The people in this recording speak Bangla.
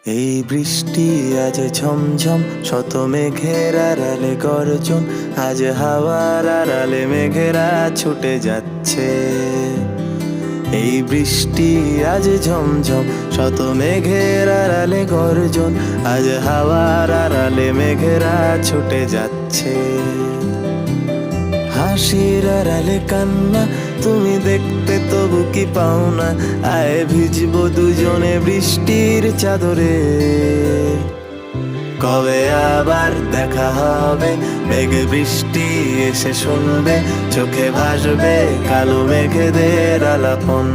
এই বৃষ্টি আজ ঝমঝম, শত মেঘের আড়ালে গর্জন। আজ হাওয়ার আড়ালে মেঘেরা ছুটে যাচ্ছে। এই বৃষ্টি আজ ঝমঝম, শত মেঘের আড়ালে গর্জন। আজ হাওয়ার আড়ালে মেঘেরা ছুটে যাচ্ছে। হাসির আড়ালে কান্না তুমি দেখতে, তবু কি পাও না? আয় ভিজবো দুজনে বৃষ্টির চাদরে। কবে আবার দেখা হবে? মেঘ বৃষ্টি এসে শুনবে, চোখে ভাসবে কালো মেঘেদের আলাপন।